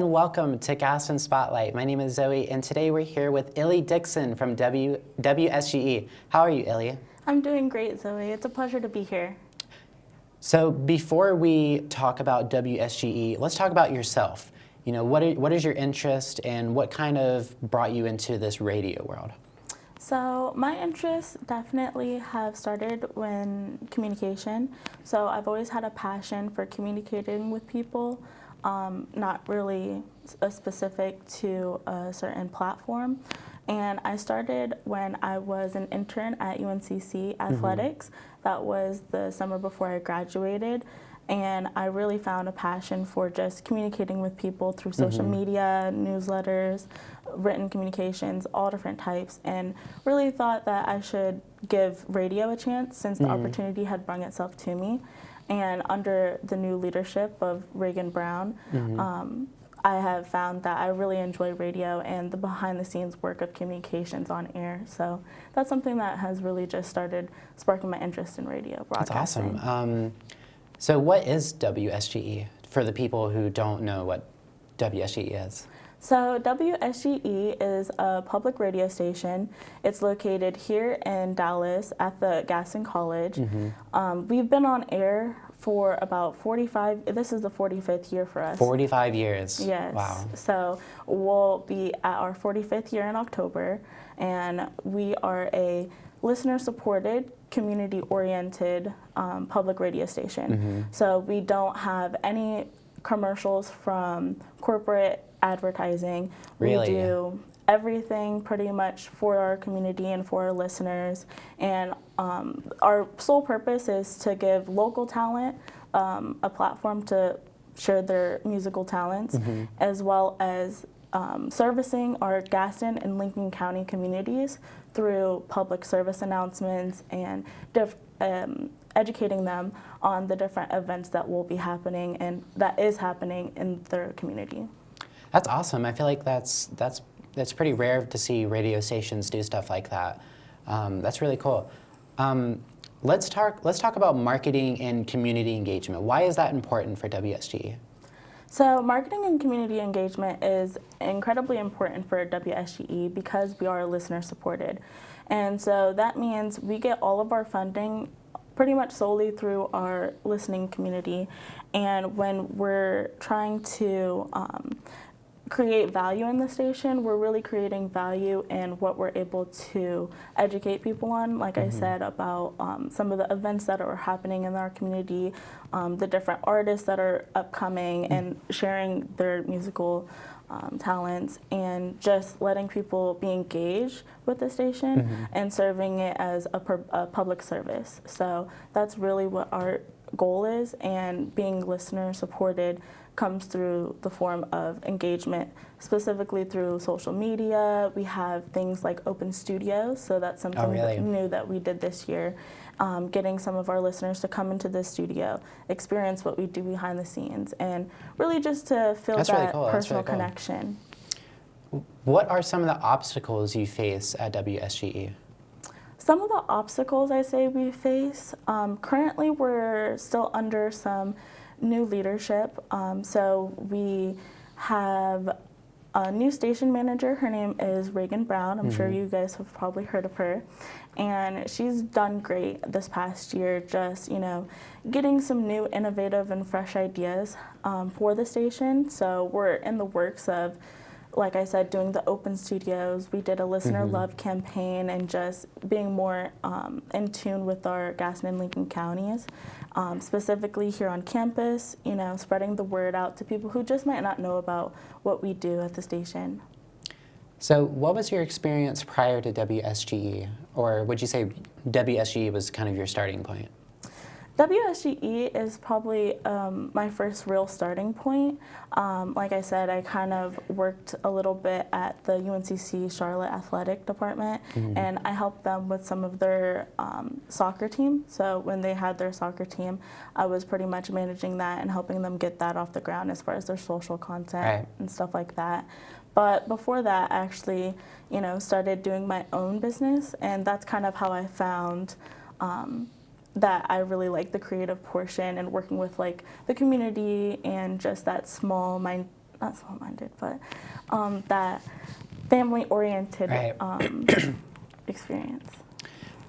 and welcome to Gaston Spotlight. My name is Zoe, and today we're here with Dixon from WSGE. How are you, Illy? I'm doing great, Zoe. It's a pleasure to be here. So before we talk about WSGE, let's talk about yourself. You know, what is your interest and what kind of brought you into this radio world? So my interests definitely have started when communication. So I've always had a passion for communicating with people, not really specific to a certain platform. And I started when I was an intern at UNCC Athletics. That was the summer before I graduated. And I really found a passion for just communicating with people through social media, newsletters, written communications, all different types, and really thought that I should give radio a chance since the opportunity had brung itself to me. And under the new leadership of Reagan Brown, I have found that I really enjoy radio and the behind-the-scenes work of communications on air. So that's something that has really just started sparking my interest in radio broadcasting. That's awesome. So what is WSGE for the people who don't know what WSGE is? So WSGE is a public radio station. It's located here in Dallas at the Gaston College. We've been on air for about 45, this is the 45th year for us. 45 years. Yes. Wow. So we'll be at our 45th year in October, and we are a listener-supported, community-oriented public radio station. So we don't have any commercials from corporate advertising. Really? We do everything pretty much for our community and for our listeners. And our sole purpose is to give local talent a platform to share their musical talents, as well as servicing our Gaston and Lincoln County communities through public service announcements and educating them on the different events that will be happening and that is happening in their community. That's awesome. I feel like that's pretty rare to see radio stations do stuff like that. That's really cool. Let's talk about marketing and community engagement. Why is that important for WSGE? So marketing and community engagement is incredibly important for WSGE because we are listener supported. And so that means we get all of our funding pretty much solely through our listening community. And when we're trying to create value in the station, we're really creating value in what we're able to educate people on, like I said, about some of the events that are happening in our community, the different artists that are upcoming and sharing their musical talents, and just letting people be engaged with the station and serving it as a public service. So that's really what our goal is, and being listener supported comes through the form of engagement, specifically through social media. We have things like open studios, so that's something new that we did this year, getting some of our listeners to come into the studio, experience what we do behind the scenes, and really just to feel that personal connection. What are some of the obstacles you face at WSGE? Some of the obstacles I say we face, currently we're still under some new leadership. So we have a new station manager. Her name is Reagan Brown. I'm sure you guys have probably heard of her. And she's done great this past year, just, you know, getting some new innovative and fresh ideas for the station. So we're in the works of, like I said, doing the open studios. We did a listener love campaign and just being more in tune with our Gaston and Lincoln counties, specifically here on campus, you know, spreading the word out to people who just might not know about what we do at the station. So what was your experience prior to WSGE? Or would you say WSGE was kind of your starting point? WSGE is probably my first real starting point. Like I said, I kind of worked a little bit at the UNCC Charlotte Athletic Department, and I helped them with some of their soccer team. So when they had their soccer team, I was pretty much managing that and helping them get that off the ground as far as their social content and stuff like that. But before that, I actually, you know, started doing my own business, and that's kind of how I found that I really like the creative portion and working with like the community and just that small not small-minded, but that family-oriented Right. experience.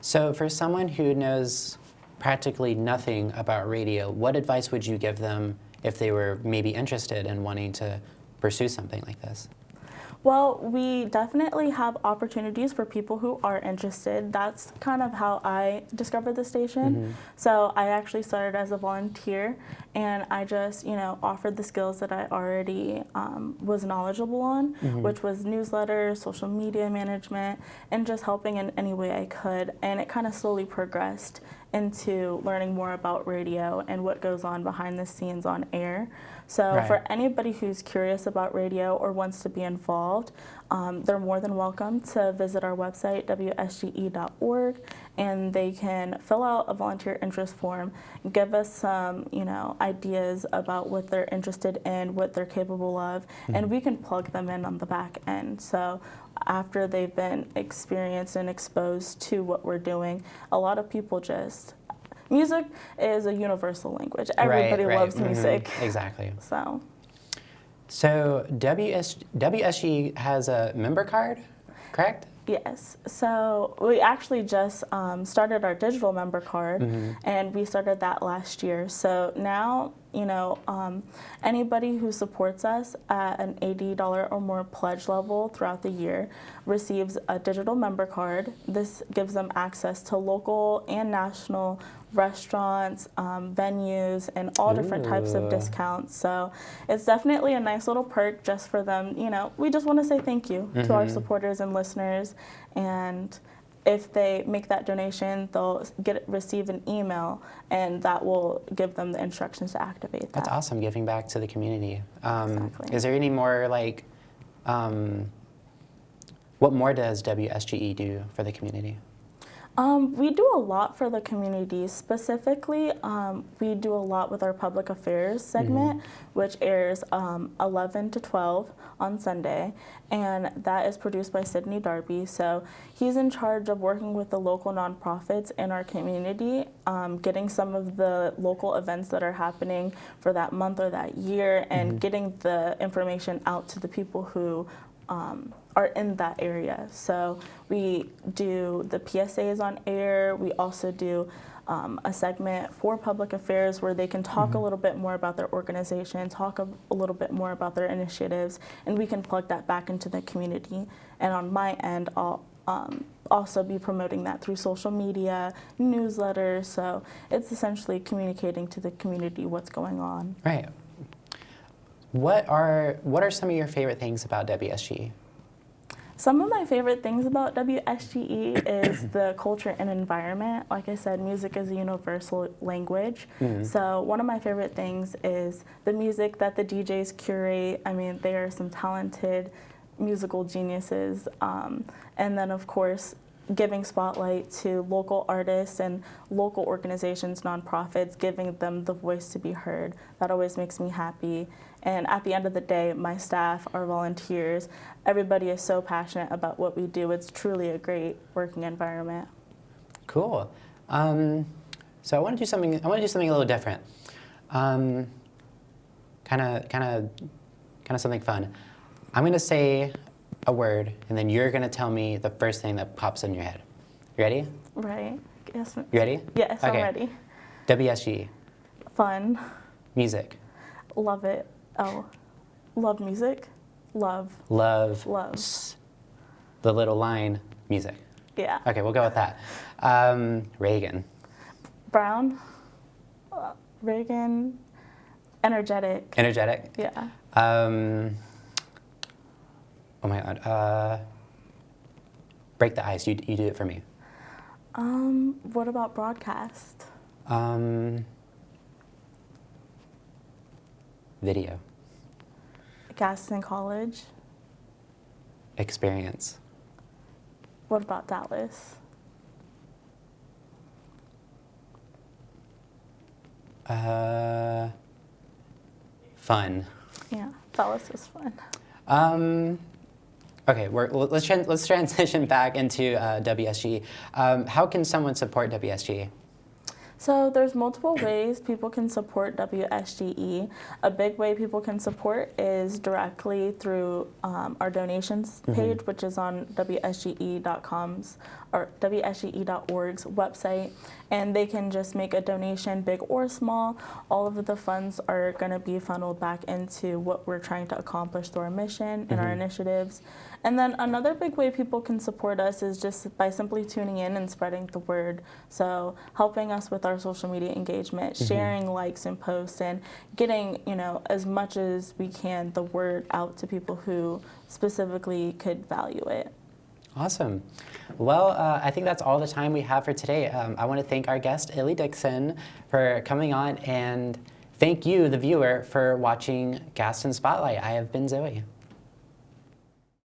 So for someone who knows practically nothing about radio, what advice would you give them if they were maybe interested in wanting to pursue something like this? Well, we definitely have opportunities for people who are interested. That's kind of how I discovered the station. So I actually started as a volunteer, and I just, offered the skills that I already was knowledgeable on, which was newsletters, social media management, and just helping in any way I could. And it kind of slowly progressed into learning more about radio and what goes on behind the scenes on air. So Right. for anybody who's curious about radio or wants to be involved, they're more than welcome to visit our website, WSGE.org, and they can fill out a volunteer interest form, give us some, ideas about what they're interested in, what they're capable of, and we can plug them in on the back end. So after they've been experienced and exposed to what we're doing, a lot of people music is a universal language. Everybody Right. loves music. Exactly. So WSG has a member card, correct? yes, so we actually just started our digital member card, and we started that last year. So now, anybody who supports us at an $80 or more pledge level throughout the year receives a digital member card. This gives them access to local and national restaurants, venues, and all different types of Ooh. discounts. So it's definitely a nice little perk just for them. We just want to say thank you to our supporters and listeners. And if they make that donation, they'll receive an email, and that will give them the instructions to activate that. That's awesome, giving back to the community. Exactly. Is there any more what more does WSGE do for the community? We do a lot for the community. Specifically, we do a lot with our public affairs segment, which airs 11 to 12 on Sunday, and that is produced by Sydney Darby. So he's in charge of working with the local nonprofits in our community, getting some of the local events that are happening for that month or that year, and getting the information out to the people who are in that area. So we do the PSAs on air. We also do a segment for public affairs where they can talk a little bit more about their organization, talk a little bit more about their initiatives, and we can plug that back into the community. And on my end, I'll also be promoting that through social media, newsletters. So it's essentially communicating to the community what's going on. Right. What are some of your favorite things about WSGE? Some of my favorite things about WSGE is the culture and environment. Like I said, music is a universal language. So one of my favorite things is the music that the DJs curate. I mean, there are some talented musical geniuses. And then, of course, giving spotlight to local artists and local organizations, nonprofits, giving them the voice to be heard. That always makes me happy. And at the end of the day, my staff, our volunteers, everybody is so passionate about what we do. It's truly a great working environment. Cool. So I want to do something. I want to do something a little different. Kind of something fun. I'm going to say a word, and then you're going to tell me the first thing that pops in your head. You ready? Right. Yes. You ready? Yes, Okay. I'm ready. WSGE. Fun. Music. Love it. Oh, love music. Love. The little line, music. Yeah. Okay, we'll go with that. Reagan. Brown. Reagan. Energetic. Energetic. Yeah. Oh my God. Break the ice. You do it for me. What about broadcast? Video. Gaston College. Experience. What about Dallas? Fun. Yeah, Dallas is fun. Okay, let's transition back into WSGE. How can someone support WSGE? So there's multiple ways people can support WSGE. A big way people can support is directly through our donations page, which is on WSGE.com's or WSGE.org's website. And they can just make a donation, big or small. All of the funds are going to be funneled back into what we're trying to accomplish through our mission and our initiatives. And then another big way people can support us is just by simply tuning in and spreading the word. So helping us with our social media engagement, sharing likes and posts, and getting, as much as we can, the word out to people who specifically could value it. Awesome. Well, I think that's all the time we have for today. I want to thank our guest, Dixon, for coming on, and thank you, the viewer, for watching Gaston Spotlight. I have been Zoe.